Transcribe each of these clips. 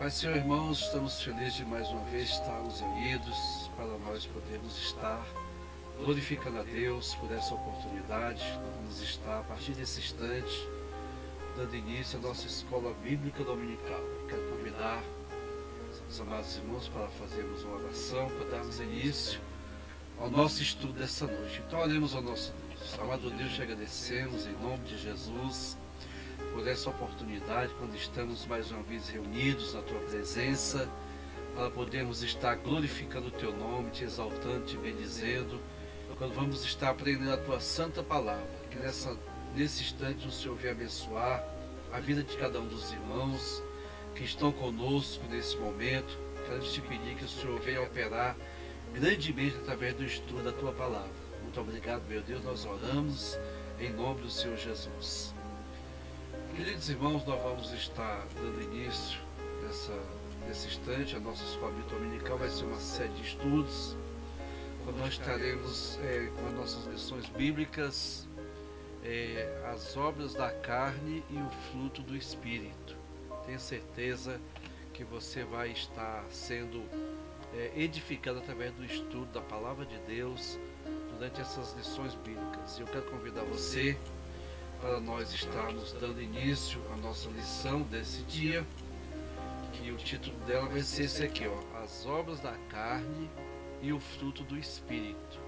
Pai, Senhor, irmãos, estamos felizes de mais uma vez estarmos reunidos para nós podermos estar glorificando a Deus por essa oportunidade. Nós vamos estar, a partir desse instante, dando início à nossa escola bíblica dominical. Quero convidar os amados irmãos para fazermos uma oração, para darmos início ao nosso estudo dessa noite. Então, oremos ao nosso Deus. Amado Deus, te agradecemos em nome de Jesus por essa oportunidade, quando estamos mais uma vez reunidos na Tua presença, para podermos estar glorificando o Teu nome, Te exaltando, Te bendizendo, quando vamos estar aprendendo a Tua santa palavra. Que nesse instante o Senhor venha abençoar a vida de cada um dos irmãos que estão conosco nesse momento. Queremos Te pedir que o Senhor venha operar grandemente através do estudo da Tua palavra. Muito obrigado, meu Deus, nós oramos em nome do Senhor Jesus. Queridos irmãos, nós vamos estar dando início nesse instante. A nossa escola dominical vai ser uma série de estudos, quando nós estaremos com as nossas lições bíblicas, as obras da carne e o fruto do Espírito. Tenho certeza que você vai estar sendo edificado através do estudo da Palavra de Deus durante essas lições bíblicas. E eu quero convidar você para nós estarmos dando início à nossa lição desse dia, que o título dela vai ser esse aqui, As obras da carne e o fruto do Espírito.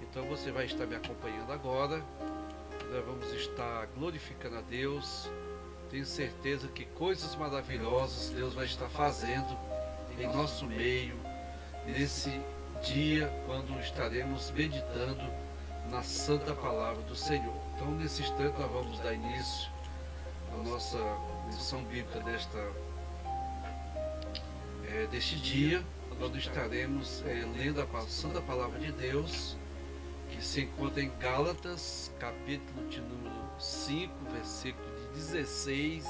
Então você vai estar me acompanhando agora, nós vamos estar glorificando a Deus. Tenho certeza que coisas maravilhosas Deus vai estar fazendo em nosso meio, nesse dia, quando estaremos meditando na santa palavra do Senhor. Então, nesse instante, nós vamos dar início à nossa lição bíblica deste dia, quando estaremos lendo a santa palavra de Deus, que se encontra em Gálatas, capítulo de número 5, versículo de 16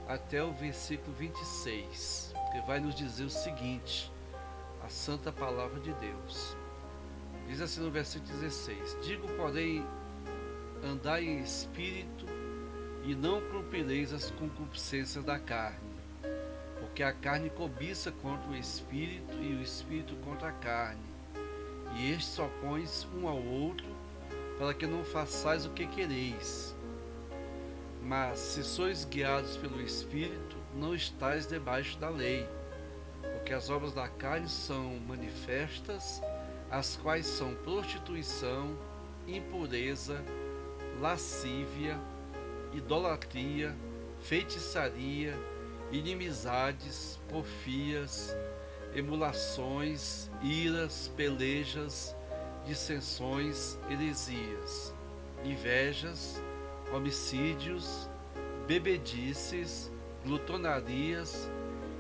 até o versículo 26, que vai nos dizer o seguinte: a santa palavra de Deus. Diz assim no versículo 16: Digo, porém, andai em espírito, e não cumprireis as concupiscências da carne, porque a carne cobiça contra o espírito, e o espírito contra a carne, e estes se opõem um ao outro, para que não façais o que quereis. Mas se sois guiados pelo Espírito, não estáis debaixo da lei, porque as obras da carne são manifestas, as quais são prostituição, impureza, lascívia, idolatria, feitiçaria, inimizades, porfias, emulações, iras, pelejas, dissensões, heresias, invejas, homicídios, bebedices, glutonarias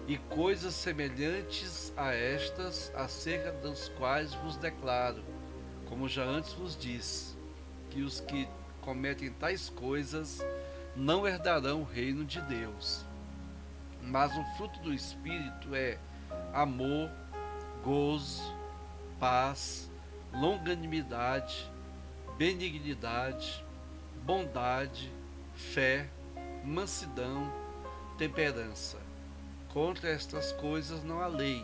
e coisas semelhantes a estas, acerca das quais vos declaro, como já antes vos disse, que os que cometem tais coisas não herdarão o reino de Deus. Mas o fruto do Espírito é amor, gozo, paz, longanimidade, benignidade, bondade, fé, mansidão, temperança. Contra estas coisas não há lei.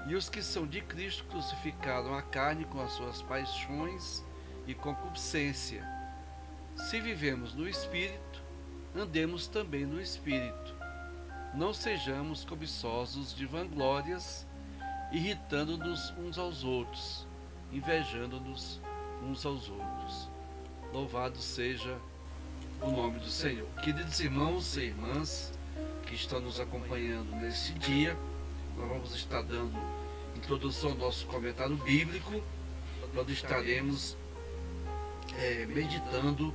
E os que são de Cristo crucificaram a carne com as suas paixões e concupiscência. Se vivemos no Espírito, andemos também no Espírito. Não sejamos cobiçosos de vanglórias, irritando-nos uns aos outros, invejando-nos uns aos outros. Louvado seja o nome do Senhor. Queridos irmãos e irmãs que estão nos acompanhando nesse dia, nós vamos estar dando introdução ao nosso comentário bíblico, onde estaremos meditando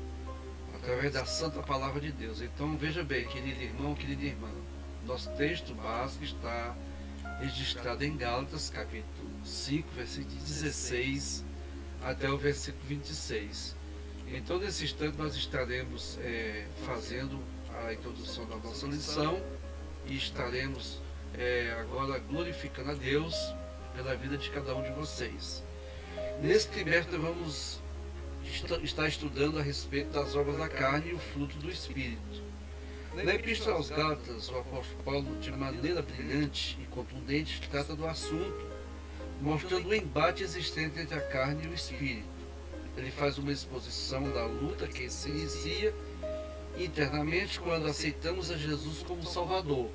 através da santa palavra de Deus. Então veja bem, querido irmão, querida irmã, nosso texto básico está registrado em Gálatas, capítulo 5, versículo 16 até o versículo 26. Então, nesse instante, nós estaremos fazendo a introdução da nossa lição e estaremos agora glorificando a Deus pela vida de cada um de vocês. Nesse trimestre, vamos estar estudando a respeito das obras da carne e o fruto do Espírito. Na Epístola aos Gálatas, o apóstolo Paulo, de maneira brilhante e contundente, trata do assunto, mostrando o embate existente entre a carne e o espírito. Ele faz uma exposição da luta que se inicia internamente quando aceitamos a Jesus como Salvador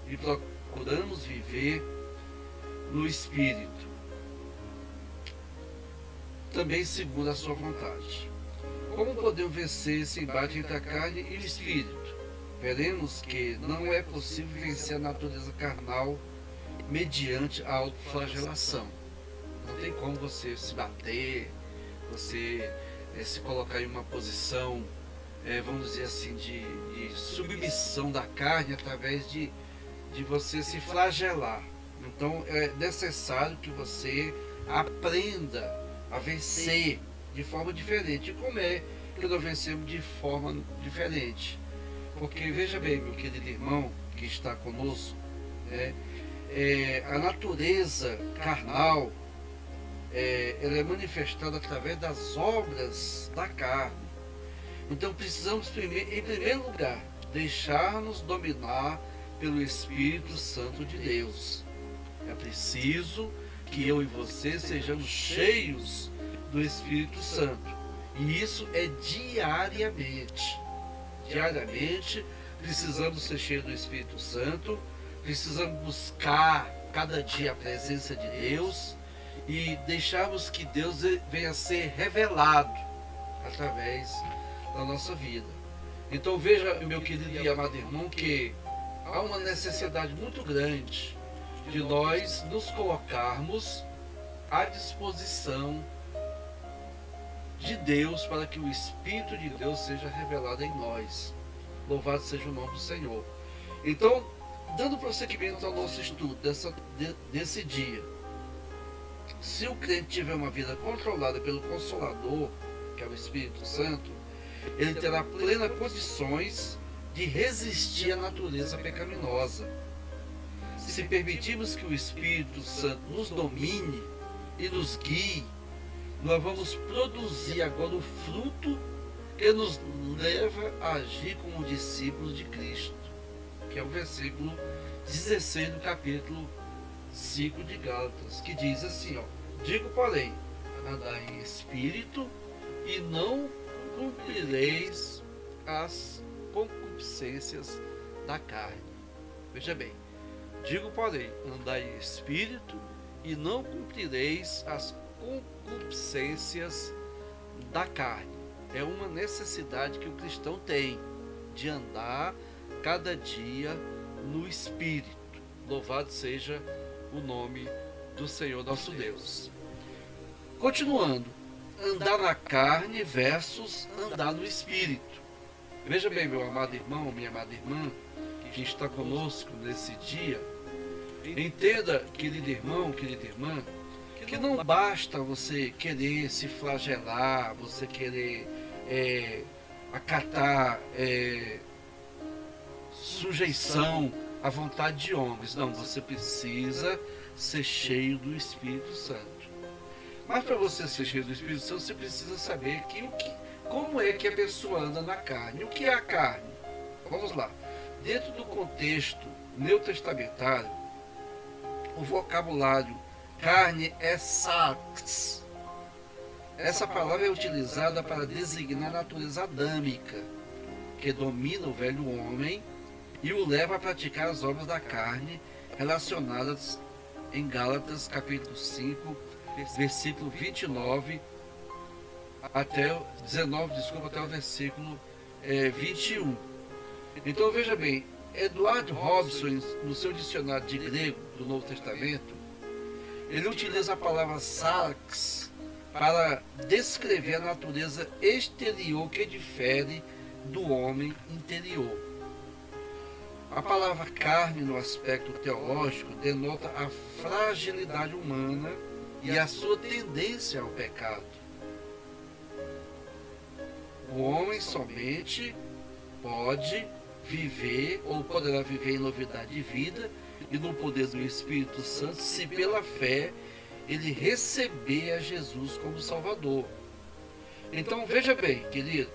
e procuramos viver no espírito, também segundo a sua vontade. Como podemos vencer esse embate entre a carne e o espírito? Veremos que não é possível vencer a natureza carnal mediante a autoflagelação. Não tem como você se bater, você se colocar em uma posição, vamos dizer assim, de submissão da carne através de você se flagelar. Então é necessário que você aprenda a vencer de forma diferente. E como é que nós vencemos de forma diferente? Porque veja bem, meu querido irmão que está conosco, a natureza carnal ela é manifestada através das obras da carne. Então precisamos, em primeiro lugar, deixar-nos dominar pelo Espírito Santo de Deus. É preciso que eu e você sejamos cheios do Espírito Santo. E isso é diariamente. Diariamente precisamos ser cheios do Espírito Santo, precisamos buscar cada dia a presença de Deus e deixarmos que Deus venha a ser revelado através da nossa vida. Então veja, meu querido e amado irmão, que há uma necessidade muito grande de nós nos colocarmos à disposição de Deus para que o Espírito de Deus seja revelado em nós. Louvado seja o nome do Senhor. Então, dando prosseguimento ao nosso estudo desse dia, se o crente tiver uma vida controlada pelo Consolador, que é o Espírito Santo, ele terá plenas condições de resistir à natureza pecaminosa. Se permitirmos que o Espírito Santo nos domine e nos guie, nós vamos produzir agora o fruto que nos leva a agir como discípulos de Cristo, que é o versículo 16 do capítulo 5 de Gálatas, que diz assim, digo, porém, andai em espírito e não cumprireis as concupiscências da carne. Veja bem, digo, porém, andai em espírito e não cumprireis as concupiscências da carne. É uma necessidade que o cristão tem de andar cada dia no Espírito. Louvado seja o nome do Senhor nosso Deus. Continuando, andar na carne versus andar no Espírito. Veja bem, meu amado irmão, minha amada irmã, que está conosco nesse dia, entenda, querido irmão, querida irmã, que não basta você querer se flagelar, você querer acatar sujeição à vontade de homens. Não, você precisa ser cheio do Espírito Santo. Mas para você ser cheio do Espírito Santo, você precisa saber como é que a pessoa anda na carne. O que é a carne? Vamos lá. Dentro do contexto neotestamentário, o vocabulário carne é sarx. Essa palavra é utilizada para designar a natureza adâmica, que domina o velho homem e o leva a praticar as obras da carne relacionadas em Gálatas capítulo 5, versículo 29 até o 19, até o versículo 21. Então veja bem, Edward Robson, no seu dicionário de grego do Novo Testamento, ele utiliza a palavra sarx para descrever a natureza exterior que difere do homem interior. A palavra carne, no aspecto teológico, denota a fragilidade humana e a sua tendência ao pecado. O homem somente pode viver ou poderá viver em novidade de vida e no poder do Espírito Santo se pela fé ele receber a Jesus como Salvador. Então veja bem, querido,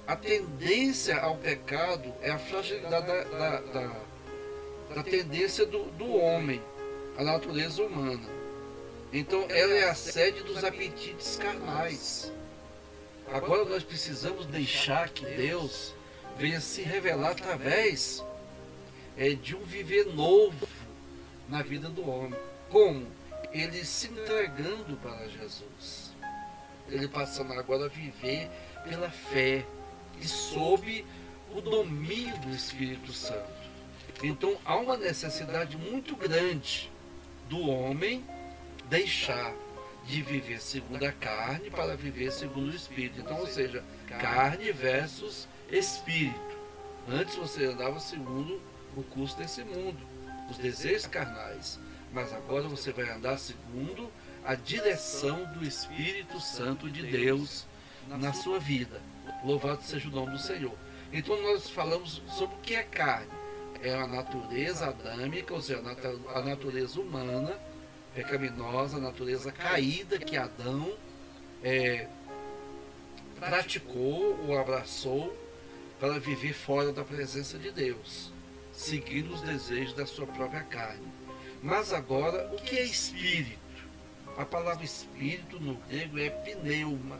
a tendência ao pecado é a fragilidade da tendência do homem, a natureza humana. Então ela é a sede dos apetites carnais. Agora nós precisamos deixar que Deus venha se revelar através de um viver novo na vida do homem. Como? Ele se entregando para Jesus. Ele passando agora a viver pela fé e sob o domínio do Espírito Santo. Então há uma necessidade muito grande do homem deixar de viver segundo a carne para viver segundo o Espírito. Então, ou seja, carne versus Espírito. Antes você andava segundo o curso desse mundo, os desejos carnais. Mas agora você vai andar segundo a direção do Espírito Santo de Deus na sua vida. Louvado seja o nome do Senhor. Então nós falamos sobre o que é carne. É a natureza adâmica, ou seja, a natureza humana, pecaminosa, a natureza caída que Adão praticou ou abraçou para viver fora da presença de Deus, seguindo os desejos da sua própria carne. Mas agora, o que é espírito? A palavra espírito no grego é pneuma.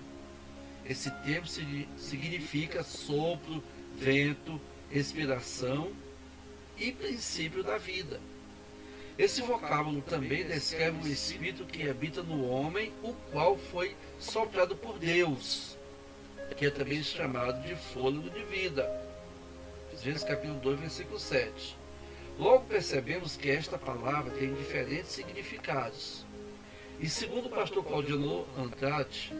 Esse termo significa sopro, vento, respiração e princípio da vida. Esse vocábulo também descreve o espírito que habita no homem, o qual foi soprado por Deus, que é também chamado de fôlego de vida. Gênesis capítulo 2, versículo 7. Logo percebemos que esta palavra tem diferentes significados. E segundo o pastor Claudiano Andrade,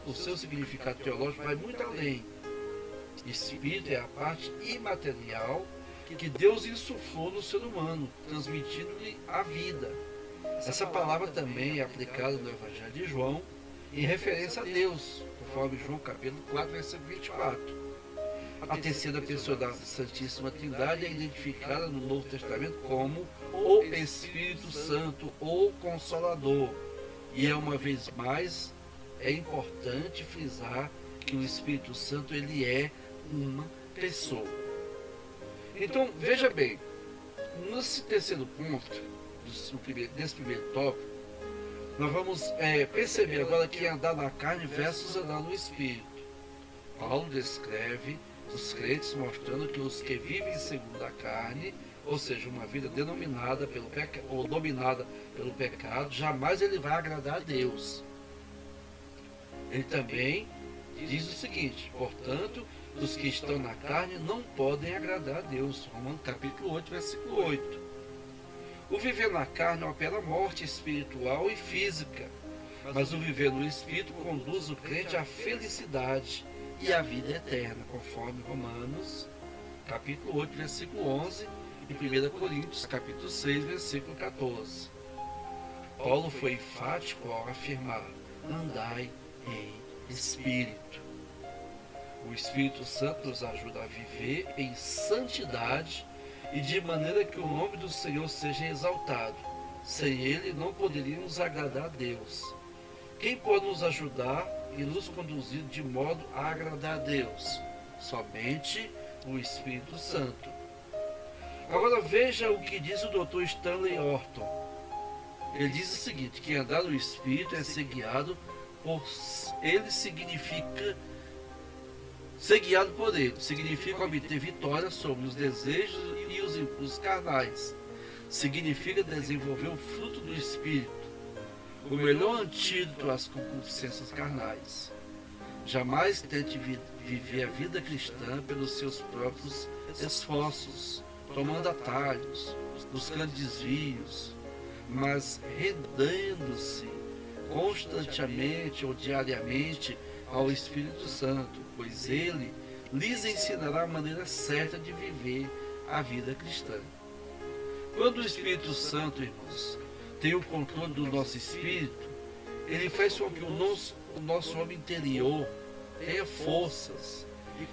o seu significado teológico vai muito além. Espírito é a parte imaterial que Deus insuflou no ser humano, transmitindo-lhe a vida. Essa palavra também é aplicada no Evangelho de João em referência a Deus, conforme João capítulo 4, versículo 24. A terceira pessoa da Santíssima Trindade é identificada no Novo Testamento como o Espírito Santo, o Consolador. E uma vez mais, é importante frisar que o Espírito Santo ele é uma pessoa. Então, veja bem, nesse terceiro ponto, desse primeiro tópico, nós vamos perceber agora que é andar na carne versus andar no Espírito. Paulo descreve os crentes mostrando que os que vivem segundo a carne, ou seja, uma vida denominada pelo ou dominada pelo pecado, jamais ele vai agradar a Deus. Ele também diz o seguinte: portanto, os que estão na carne não podem agradar a Deus. Romanos capítulo 8, versículo 8. O viver na carne opera a morte espiritual e física, mas o viver no Espírito conduz o crente à felicidade e à vida eterna, conforme Romanos capítulo 8, versículo 11 e 1 Coríntios capítulo 6, versículo 14. Paulo foi enfático ao afirmar: andai em Espírito. O Espírito Santo nos ajuda a viver em santidade e de maneira que o nome do Senhor seja exaltado. Sem Ele não poderíamos agradar a Deus. Quem pode nos ajudar e nos conduzir de modo a agradar a Deus? Somente o Espírito Santo. Agora veja o que diz o Dr. Stanley Orton. Ele diz o seguinte, que andar no Espírito é ser guiado por ele, ser guiado por ele significa obter vitória sobre os desejos e os impulsos carnais. Significa desenvolver o fruto do Espírito, o melhor antídoto às concupiscências carnais. Jamais tente viver a vida cristã pelos seus próprios esforços, tomando atalhos, buscando desvios, mas rendendo-se constantemente ou diariamente ao Espírito Santo, pois ele lhes ensinará a maneira certa de viver a vida cristã. Quando o Espírito Santo, irmãos, tem o controle do nosso espírito, ele faz com que o nosso homem interior tenha forças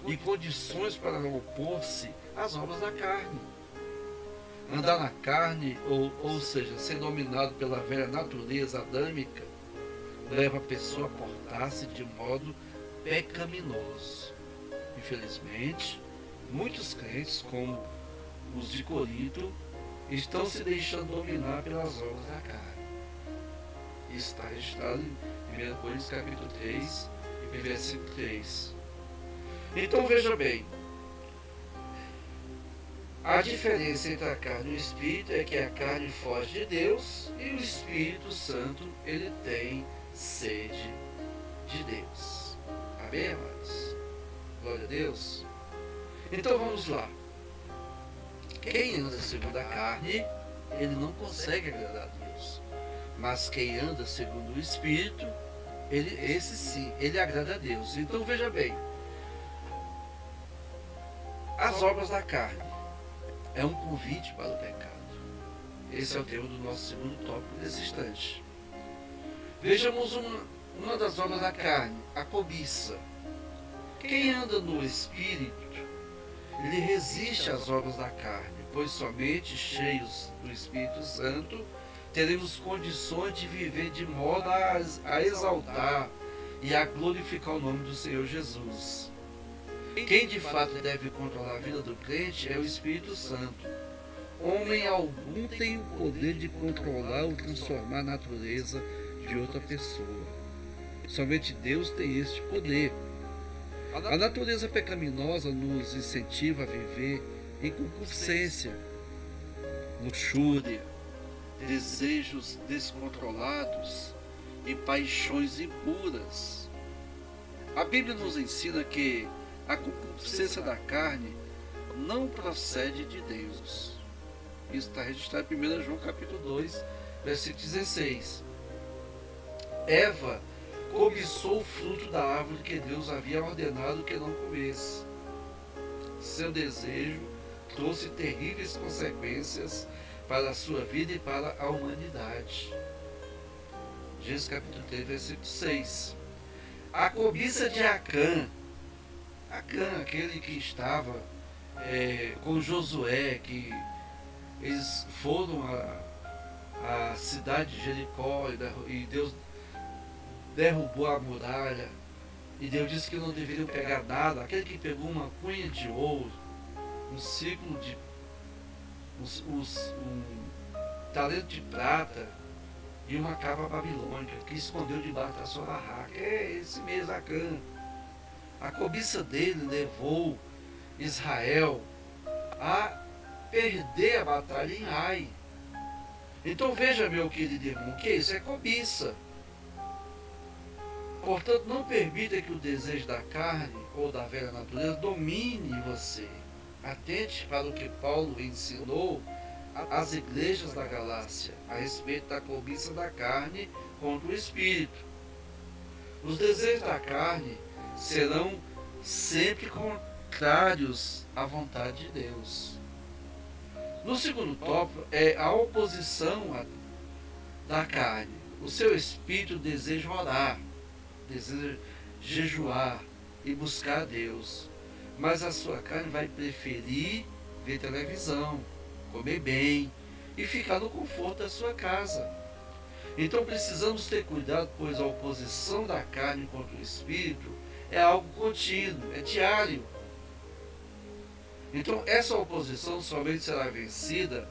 e condições para opor-se às obras da carne. Andar na carne, ou seja, ser dominado pela velha natureza adâmica, leva a pessoa a portar-se de modo pecaminoso. Infelizmente, muitos crentes, como os de Corinto, estão se deixando dominar pelas obras da carne. Isso está registrado em 1 Coríntios capítulo 3 e versículo 3. Então veja bem, a diferença entre a carne e o Espírito é que a carne foge de Deus e o Espírito Santo, ele tem sede de Deus. Amém, amados? Glória a Deus. Então vamos lá. Quem anda segundo a carne, ele não consegue agradar a Deus. Mas quem anda segundo o Espírito, esse sim, ele agrada a Deus. Então veja bem, as obras da carne é um convite para o pecado. Esse é o tema do nosso segundo tópico desse instante. Vejamos uma das obras da carne, a cobiça. Quem anda no Espírito, ele resiste às obras da carne, pois somente cheios do Espírito Santo teremos condições de viver de modo a exaltar e a glorificar o nome do Senhor Jesus. Quem de fato deve controlar a vida do crente é o Espírito Santo. Homem algum tem o poder de controlar ou transformar a natureza de outra pessoa. Somente Deus tem este poder. A natureza pecaminosa nos incentiva a viver em concupiscência, luxúria, desejos descontrolados e paixões impuras. A Bíblia nos ensina que a concupiscência da carne não procede de Deus. Isso está registrado em 1 João capítulo 2, versículo 16. Eva cobiçou o fruto da árvore que Deus havia ordenado que não comesse. Seu desejo trouxe terríveis consequências para a sua vida e para a humanidade. Gênesis capítulo 3, versículo 6. A cobiça de Acã, aquele que estava com Josué, que eles foram à cidade de Jericó e Deus derrubou a muralha, e Deus disse que não deveriam pegar nada. Aquele que pegou uma cunha de ouro, um ciclo de um talento de prata e uma capa babilônica, que escondeu debaixo da sua barraca. É esse mesmo Acã. A cobiça dele levou Israel a perder a batalha em Ai. Então veja, meu querido irmão, o que é isso? É cobiça. Portanto, não permita que o desejo da carne ou da velha natureza domine você. Atente para o que Paulo ensinou às igrejas da Galácia a respeito da cobiça da carne contra o Espírito. Os desejos da carne serão sempre contrários à vontade de Deus. No segundo tópico é a oposição da carne. O seu espírito deseja orar, deseja jejuar e buscar a Deus, mas a sua carne vai preferir ver televisão, comer bem e ficar no conforto da sua casa. Então precisamos ter cuidado, pois a oposição da carne contra o espírito é algo contínuo, é diário. Então essa oposição somente será vencida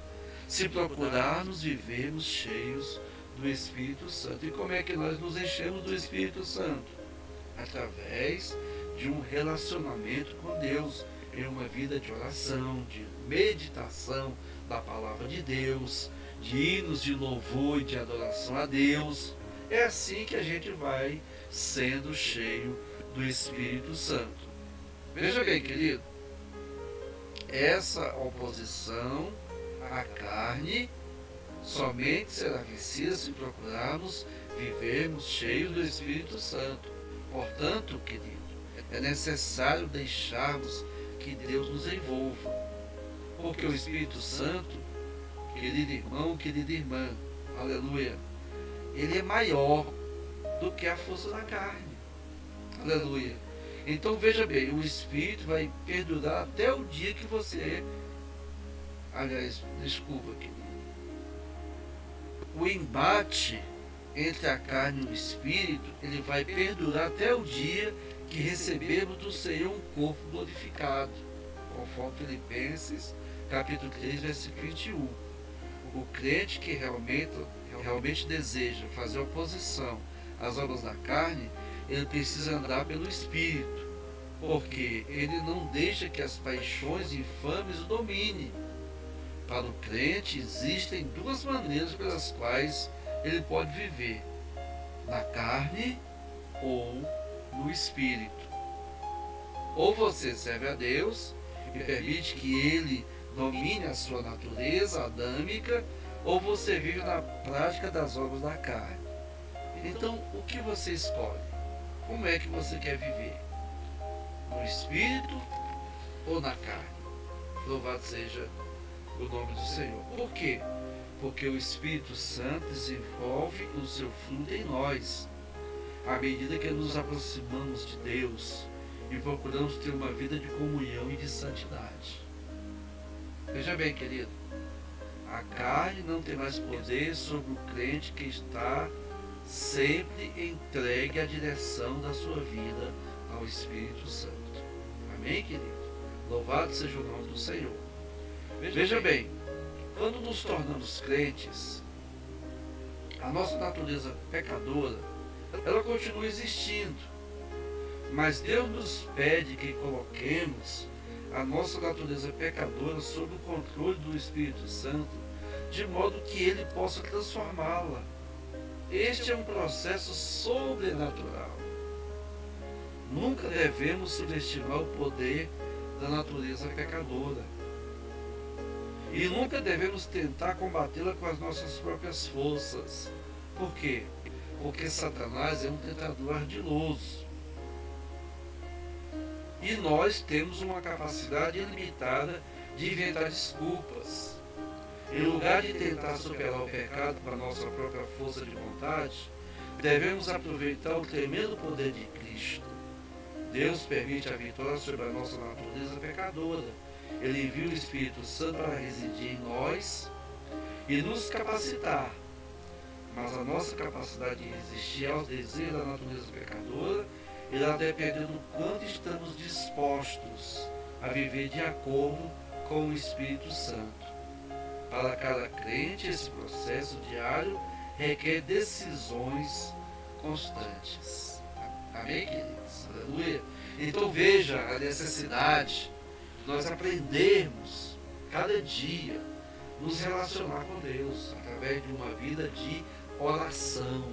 se procurarmos vivermos cheios do Espírito Santo. E como é que nós nos enchemos do Espírito Santo? Através de um relacionamento com Deus, em uma vida de oração, de meditação da palavra de Deus, de hinos de louvor e de adoração a Deus. É assim que a gente vai sendo cheio do Espírito Santo. Veja bem, querido, essa oposição à carne somente será vencida se procurarmos vivermos cheios do Espírito Santo. Portanto, querido, é necessário deixarmos que Deus nos envolva, porque o Espírito Santo, querido irmão, querida irmã, aleluia, ele é maior do que a força da carne, aleluia. Então veja bem, o Espírito vai perdurar até o dia que você, aliás, desculpa, querido, o embate entre a carne e o espírito, ele vai perdurar até o dia que recebemos do Senhor um corpo glorificado, conforme Filipenses capítulo 3, versículo 21. O crente que realmente deseja fazer oposição às obras da carne, ele precisa andar pelo Espírito, porque ele não deixa que as paixões infames o dominem. Para o crente, existem duas maneiras pelas quais ele pode viver: na carne ou no Espírito. Ou você serve a Deus e permite que Ele domine a sua natureza adâmica, ou você vive na prática das obras da carne. Então, o que você escolhe? Como é que você quer viver? No Espírito ou na carne? Louvado seja o nome do Senhor. Por quê? Porque o Espírito Santo desenvolve o seu fruto em nós, à medida que nos aproximamos de Deus e procuramos ter uma vida de comunhão e de santidade. Veja bem, querido, a carne não tem mais poder sobre o crente que está sempre entregue à direção da sua vida ao Espírito Santo. Amém, querido? Louvado seja o nome do Senhor. Veja bem, quando nos tornamos crentes, a nossa natureza pecadora, ela continua existindo, mas Deus nos pede que coloquemos a nossa natureza pecadora sob o controle do Espírito Santo, de modo que Ele possa transformá-la. Este é um processo sobrenatural. Nunca devemos subestimar o poder da natureza pecadora. E nunca devemos tentar combatê-la com as nossas próprias forças. Por quê? Porque Satanás é um tentador ardiloso. E nós temos uma capacidade ilimitada de inventar desculpas. Em lugar de tentar superar o pecado com a nossa própria força de vontade, devemos aproveitar o tremendo poder de Cristo. Deus permite a vitória sobre a nossa natureza pecadora. Ele envia o Espírito Santo para residir em nós e nos capacitar. Mas a nossa capacidade de resistir aos desejos da natureza pecadora irá depender do quanto estamos dispostos a viver de acordo com o Espírito Santo. Para cada crente, esse processo diário requer decisões constantes. Amém, queridos? Aleluia. Então veja a necessidade de nós aprendermos cada dia nos relacionar com Deus através de uma vida de oração,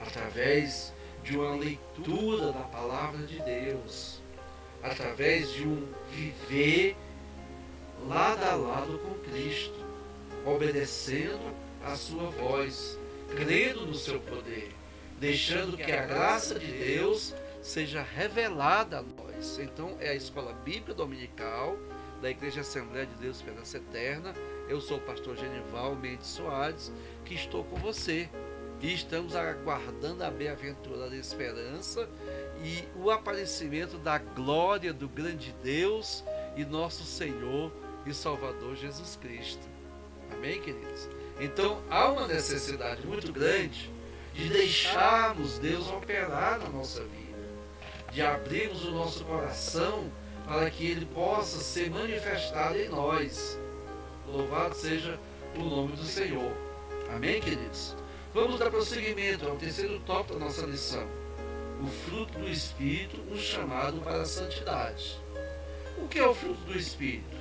através de uma leitura da palavra de Deus, através de um viver lado a lado com Cristo, obedecendo a sua voz, crendo no seu poder, deixando que a graça de Deus seja revelada a nós. Então é a Escola Bíblica Dominical da Igreja Assembleia de Deus Esperança Eterna. Eu sou o pastor Genival Mendes Soares, que estou com você. E estamos aguardando a bem-aventurada esperança e o aparecimento da glória do grande Deus e nosso Senhor e Salvador Jesus Cristo. Amém, queridos? Então, há uma necessidade muito grande de deixarmos Deus operar na nossa vida, de abrirmos o nosso coração para que Ele possa ser manifestado em nós. Louvado seja o nome do Senhor. Amém, queridos? Vamos dar prosseguimento ao terceiro tópico da nossa lição: o fruto do Espírito, um chamado para a santidade. O que é o fruto do Espírito?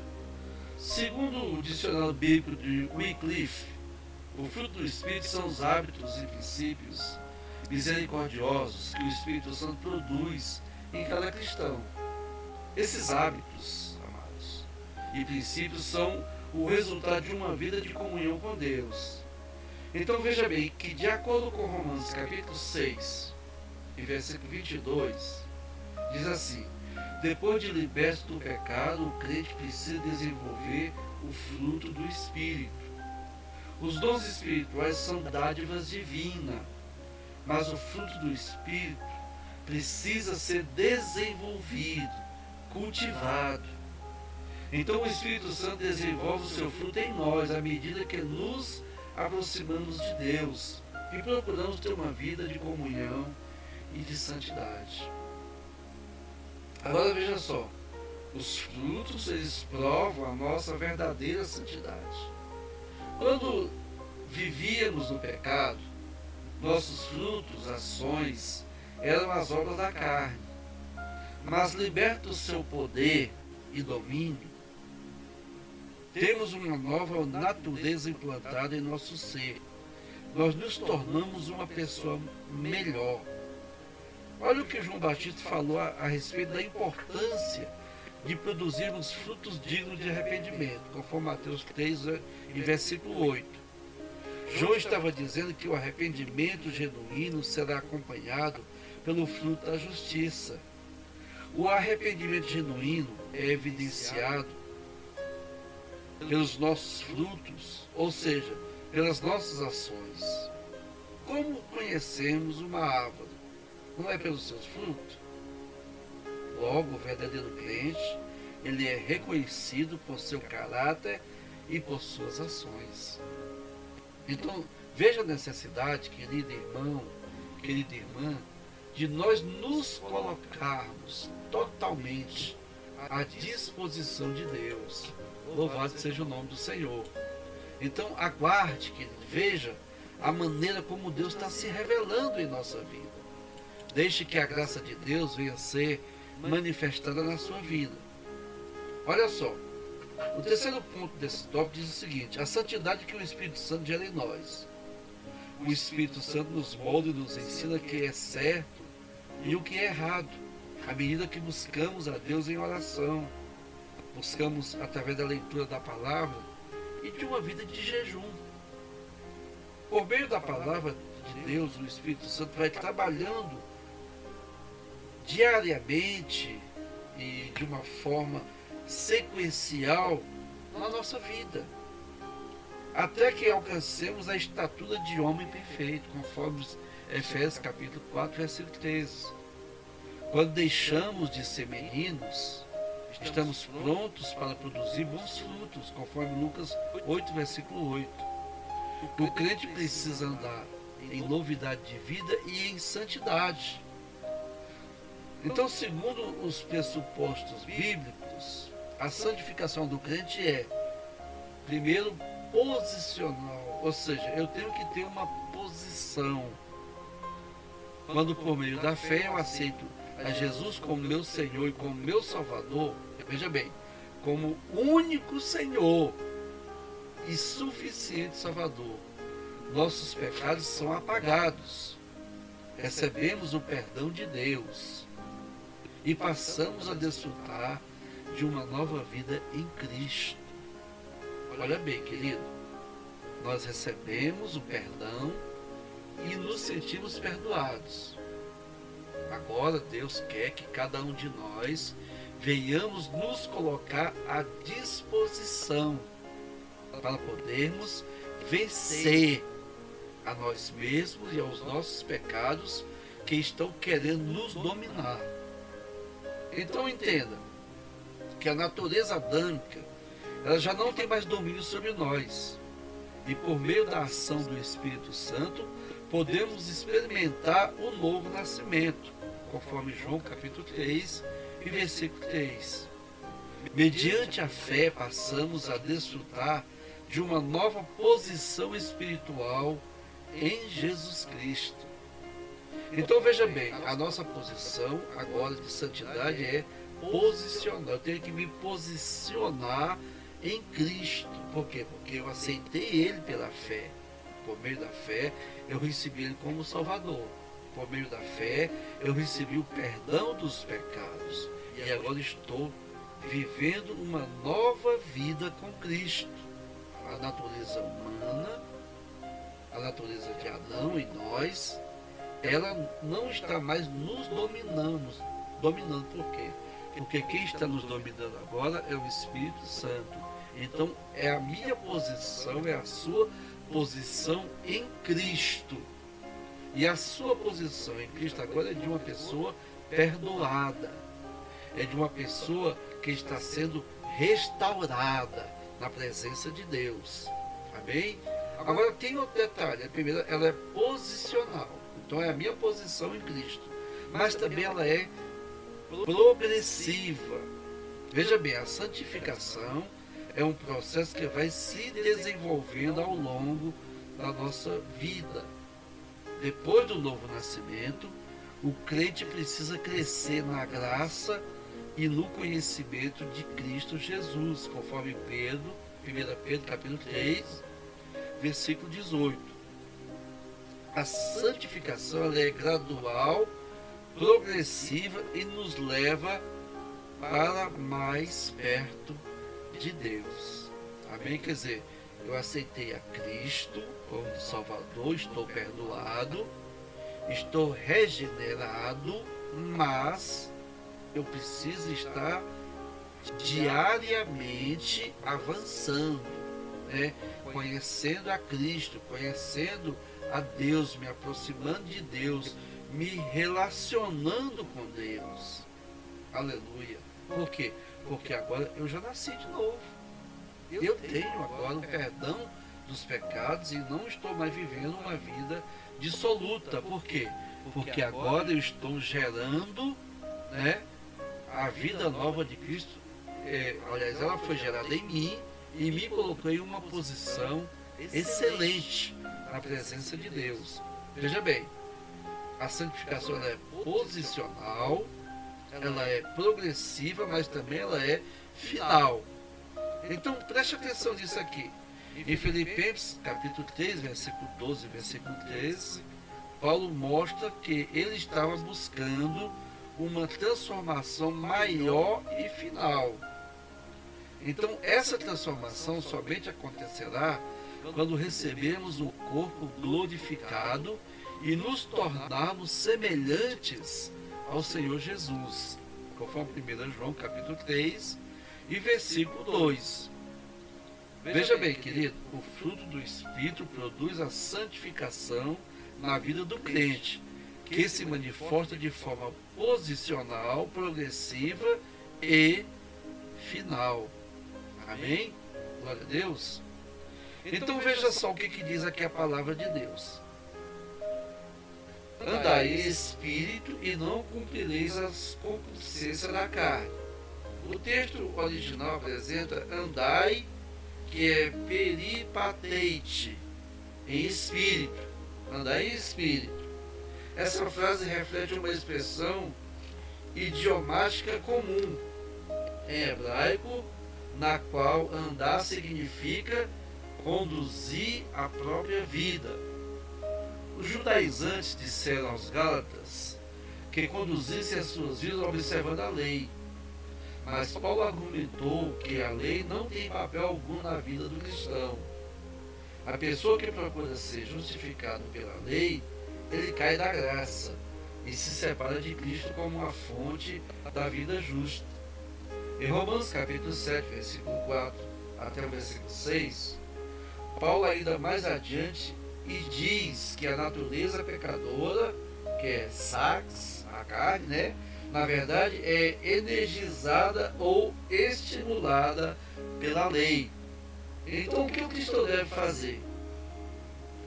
Segundo o dicionário bíblico de Wycliffe, o fruto do Espírito são os hábitos e princípios misericordiosos que o Espírito Santo produz em cada cristão. Esses hábitos, amados, e princípios são o resultado de uma vida de comunhão com Deus. Então veja bem que, de acordo com Romanos capítulo 6, e versículo 22, diz assim: depois de liberto do pecado, o crente precisa desenvolver o fruto do Espírito. Os dons espirituais são dádivas divinas, mas o fruto do Espírito precisa ser desenvolvido, cultivado. Então o Espírito Santo desenvolve o seu fruto em nós à medida que nos aproximamos de Deus. e procuramos ter uma vida de comunhão e de santidade. Agora veja só, os frutos, eles provam a nossa verdadeira santidade. Quando vivíamos no pecado, nossos frutos, ações, eram as obras da carne. Mas liberto do seu poder e domínio, temos uma nova natureza implantada em nosso ser. Nós nos tornamos uma pessoa melhor. Olha o que João Batista falou a respeito da importância de produzirmos frutos dignos de arrependimento, conforme Mateus 3, em versículo 8. João estava dizendo que o arrependimento genuíno será acompanhado pelo fruto da justiça. O arrependimento genuíno é evidenciado pelos nossos frutos, ou seja, pelas nossas ações. Como conhecemos uma árvore? Não é pelos seus frutos? Logo, o verdadeiro crente, ele é reconhecido por seu caráter e por suas ações. Então, veja a necessidade, querido irmão, querida irmã, de nós nos colocarmos totalmente à disposição de Deus. Louvado seja o nome do Senhor. Então, aguarde, querido, veja a maneira como Deus está se revelando em nossa vida. Deixe que a graça de Deus venha ser manifestada na sua vida. Olha só, o terceiro ponto desse tópico diz o seguinte: a santidade que o Espírito Santo gera em nós. O Espírito Santo nos molda e nos ensina o que é certo e o que é errado, à medida que buscamos a Deus em oração, buscamos através da leitura da palavra e de uma vida de jejum. Por meio da palavra de Deus, o Espírito Santo vai trabalhando diariamente e de uma forma sequencial na nossa vida, até que alcancemos a estatura de homem perfeito, conforme Efésios capítulo 4, versículo 13. Quando deixamos de ser meninos, estamos prontos para produzir bons frutos, conforme Lucas 8, versículo 8. O crente precisa andar em novidade de vida e em santidade. Então, segundo os pressupostos bíblicos, a santificação do crente é, primeiro, posicional, ou seja, eu tenho que ter uma posição. Quando por meio da fé eu aceito a Jesus como meu Senhor e como meu Salvador, veja bem, como único Senhor e suficiente Salvador, nossos pecados são apagados, recebemos o perdão de Deus e passamos a desfrutar de uma nova vida em Cristo. Olha bem, querido, nós recebemos o perdão e nos sentimos perdoados. Agora Deus quer que cada um de nós venhamos nos colocar à disposição para podermos vencer a nós mesmos e aos nossos pecados que estão querendo nos dominar. Então entenda que a natureza adâmica, ela já não tem mais domínio sobre nós. E por meio da ação do Espírito Santo, podemos experimentar o novo nascimento, conforme João capítulo 3 e versículo 3. Mediante a fé, passamos a desfrutar de uma nova posição espiritual em Jesus Cristo. Então veja bem, a nossa posição agora de santidade é posicionar. Eu tenho que me posicionar em Cristo. Por quê? Porque eu aceitei Ele pela fé. Por meio da fé, eu recebi Ele como Salvador. Por meio da fé, eu recebi o perdão dos pecados. E agora estou vivendo uma nova vida com Cristo. A natureza humana, a natureza de Adão e nós, ela não está mais nos dominando. Por quê? Porque quem está nos dominando agora é o Espírito Santo. Então, é a minha posição, é a sua posição em Cristo. E a sua posição em Cristo agora é de uma pessoa perdoada. É de uma pessoa que está sendo restaurada na presença de Deus. Amém? Agora tem outro detalhe. A primeira, ela é posicional. Então é a minha posição em Cristo. Mas também ela é progressiva. Veja bem, a santificação é um processo que vai se desenvolvendo ao longo da nossa vida. Depois do novo nascimento, o crente precisa crescer na graça e no conhecimento de Cristo Jesus, conforme Pedro, 1 Pedro capítulo 3, versículo 18. A santificação ela é gradual, progressiva e nos leva para mais perto de Deus. Amém? Quer dizer, eu aceitei a Cristo como Salvador, estou perdoado, estou regenerado, mas eu preciso estar diariamente avançando, né? Conhecendo a Cristo, conhecendo a Deus, me aproximando de Deus, me relacionando com Deus. Aleluia. Por quê? Porque agora eu já nasci de novo. Eu tenho agora o perdão dos pecados e não estou mais vivendo uma vida dissoluta. Por quê? Porque agora eu estou gerando, né, a vida nova de Cristo. Aliás, ela foi gerada em mim e me colocou em uma posição excelente na presença de Deus. Veja bem, a santificação ela é posicional, ela é progressiva, mas também ela é final. Então preste atenção nisso aqui. Em Filipenses capítulo 3, versículo 12 e versículo 13, Paulo mostra que ele estava buscando uma transformação maior e final. Então essa transformação somente acontecerá quando recebermos um corpo glorificado e nos tornarmos semelhantes ao Senhor Jesus, conforme 1 João capítulo 3 e versículo 2. Veja bem, querido, o fruto do Espírito produz a santificação na vida do crente, que se manifesta de forma posicional, progressiva e final. Amém? Glória a Deus. Então veja só o que diz aqui a palavra de Deus. Andai em espírito e não cumprireis as concupiscências da carne. O texto original apresenta andai, que é peripateite, em espírito. Andai em espírito. Essa frase reflete uma expressão idiomática comum em hebraico, na qual andar significa conduzir a própria vida. Os judaizantes disseram aos Gálatas que conduzissem as suas vidas observando a lei. Mas Paulo argumentou que a lei não tem papel algum na vida do cristão. A pessoa que procura ser justificado pela lei, ele cai da graça e se separa de Cristo como a fonte da vida justa. Em Romanos capítulo 7, versículo 4 até o versículo 6, Paulo ainda mais adiante e diz que a natureza pecadora, que é sax, a carne, né, na verdade é energizada ou estimulada pela lei. Então o que o cristão deve fazer?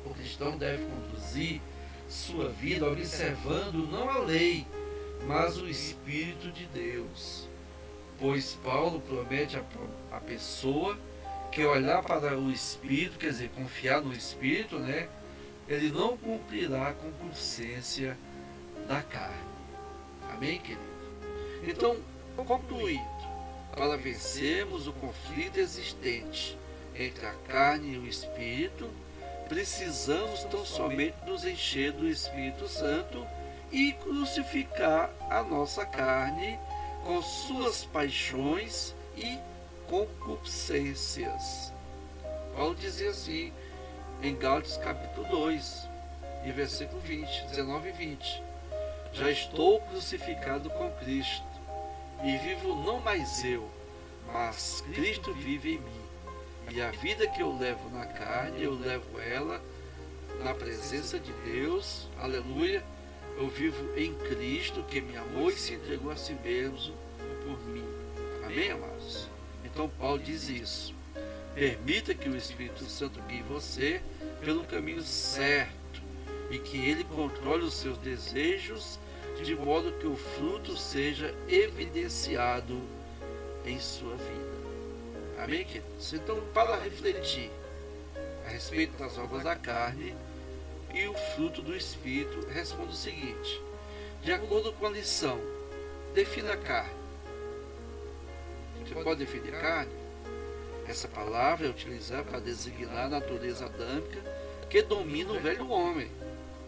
O cristão deve conduzir sua vida observando não a lei, mas o Espírito de Deus. Pois Paulo promete a pessoa que olhar para o Espírito, quer dizer, confiar no Espírito, né, ele não cumprirá a concupiscência da carne. Amém, querido? Então, concluindo, para vencermos o conflito existente entre a carne e o Espírito, precisamos tão somente nos encher do Espírito Santo e crucificar a nossa carne com suas paixões e concupiscências. Paulo dizia assim em Gálatas capítulo 2, e versículo 20, 19 e 20. Já estou crucificado com Cristo, e vivo não mais eu, mas Cristo vive em mim. E a vida que eu levo na carne, eu levo ela na presença de Deus, aleluia. Eu vivo em Cristo, que me amou e se entregou a si mesmo por mim. Amém, amados? Então Paulo diz isso. Permita que o Espírito Santo guie você pelo caminho certo e que ele controle os seus desejos de modo que o fruto seja evidenciado em sua vida. Amém, queridos? Então, para refletir a respeito das obras da carne e o fruto do Espírito, responda o seguinte: de acordo com a lição, defina a carne. Você pode definir carne? Essa palavra é utilizada para designar a natureza adâmica que domina o velho homem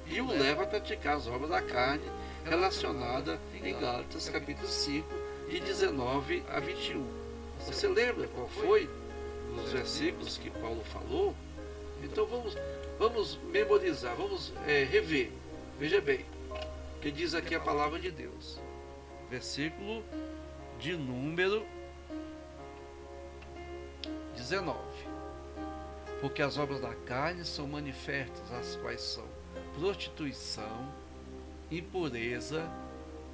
e o leva a praticar as obras da carne relacionada em Gálatas capítulo 5, de 19 a 21. Você lembra qual foi os versículos que Paulo falou? Então vamos memorizar, vamos rever. Veja bem, o que diz aqui a palavra de Deus. Versículo de número 19. Porque as obras da carne são manifestas, as quais são prostituição, impureza,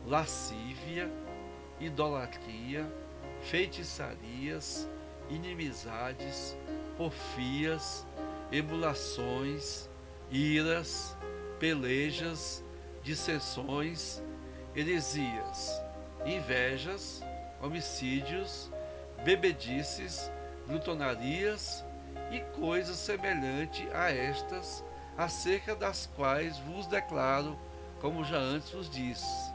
lascívia, idolatria, feitiçarias, inimizades, porfias, emulações, iras, pelejas, dissensões, heresias, invejas, homicídios, bebedices, glutonarias e coisas semelhantes a estas, acerca das quais vos declaro, como já antes vos disse,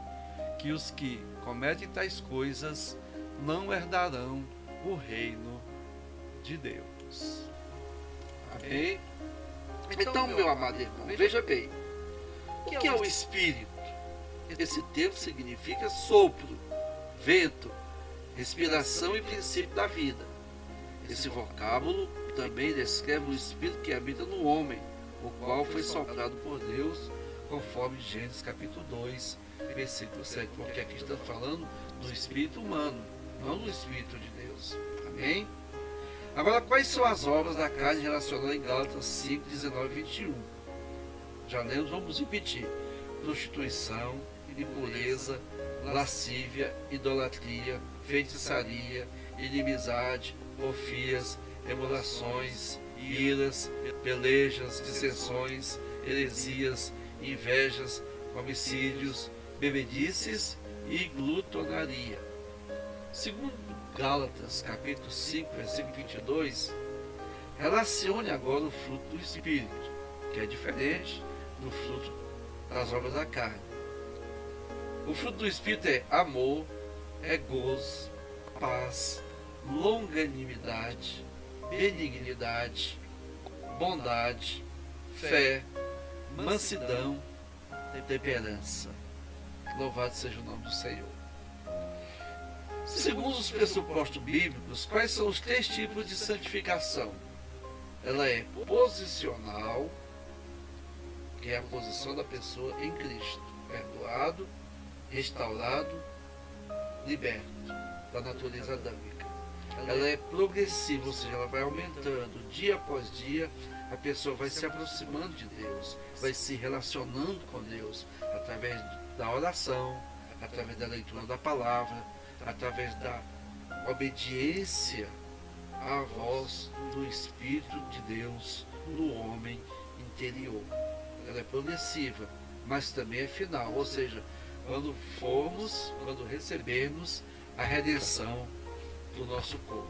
que os que cometem tais coisas não herdarão o reino de Deus. Amém? Então, meu amado irmão, veja bem, o que é o Espírito? Esse termo significa sopro, vento, respiração e princípio da vida. Esse vocábulo também descreve o Espírito que habita no homem, o qual foi soprado por Deus, conforme Gênesis capítulo 2, versículo 7, porque aqui está falando do Espírito humano, não do Espírito de Deus. Amém? Agora, quais são as obras da carne relacionadas em Gálatas 5, 19 e 21? Já lemos, vamos repetir: prostituição, impureza, lascívia, idolatria, feitiçaria, inimizade, porfias, emulações, iras, pelejas, dissensões, heresias, invejas, homicídios, bebedices e glutonaria. Segundo Gálatas, capítulo 5, versículo 22, relacione agora o fruto do Espírito, que é diferente do fruto das obras da carne. O fruto do Espírito é amor, é gozo, paz, longanimidade, benignidade, bondade, fé, mansidão, temperança. Louvado seja o nome do Senhor. Segundo os pressupostos bíblicos, quais são os 3 tipos de santificação? Ela é posicional, que é a posição da pessoa em Cristo, perdoado, restaurado, liberto da natureza adâmica. Ela é progressiva, ou seja, ela vai aumentando dia após dia. A pessoa vai se aproximando de Deus, vai se relacionando com Deus através da oração, através da leitura da palavra, através da obediência à voz do Espírito de Deus no homem interior. Ela é progressiva, mas também é final, ou seja, quando recebermos a redenção do nosso corpo.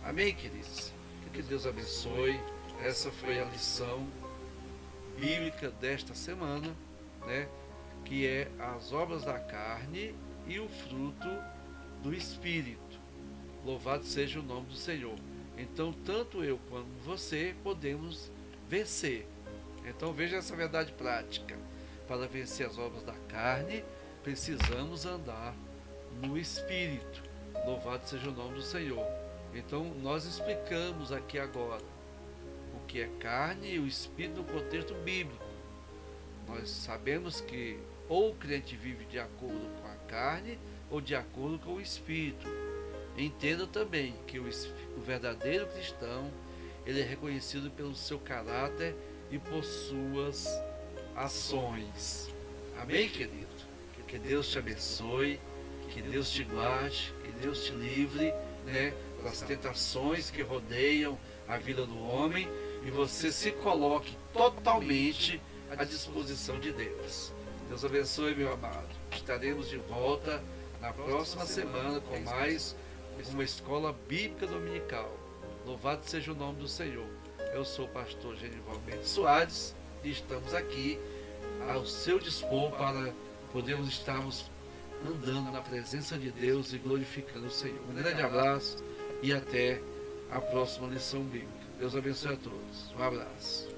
Amém, queridos? Que Deus abençoe. Essa foi a lição bíblica desta semana, né? Que é as obras da carne e o fruto do Espírito. Louvado seja o nome do Senhor. Então, tanto eu quanto você podemos vencer. Então, veja essa verdade prática. Para vencer as obras da carne, precisamos andar no Espírito. Louvado seja o nome do Senhor. Então, nós explicamos aqui agora o que é carne e o Espírito no contexto bíblico. Nós sabemos que ou o crente vive de acordo com a carne ou de acordo com o Espírito. Entenda também que o verdadeiro cristão, ele é reconhecido pelo seu caráter e por suas ações. Amém, querido? Que Deus te abençoe, que Deus te guarde, que Deus te livre, né, das tentações que rodeiam a vida do homem e você se coloque totalmente à disposição de Deus. Deus abençoe, meu amado. Estaremos de volta na próxima semana com mais uma escola bíblica dominical. Louvado seja o nome do Senhor. Eu sou o pastor Genival Mendes Soares e estamos aqui ao seu dispor para podermos estarmos andando na presença de Deus e glorificando o Senhor. Um grande abraço e até a próxima lição bíblica. Deus abençoe a todos. Um abraço.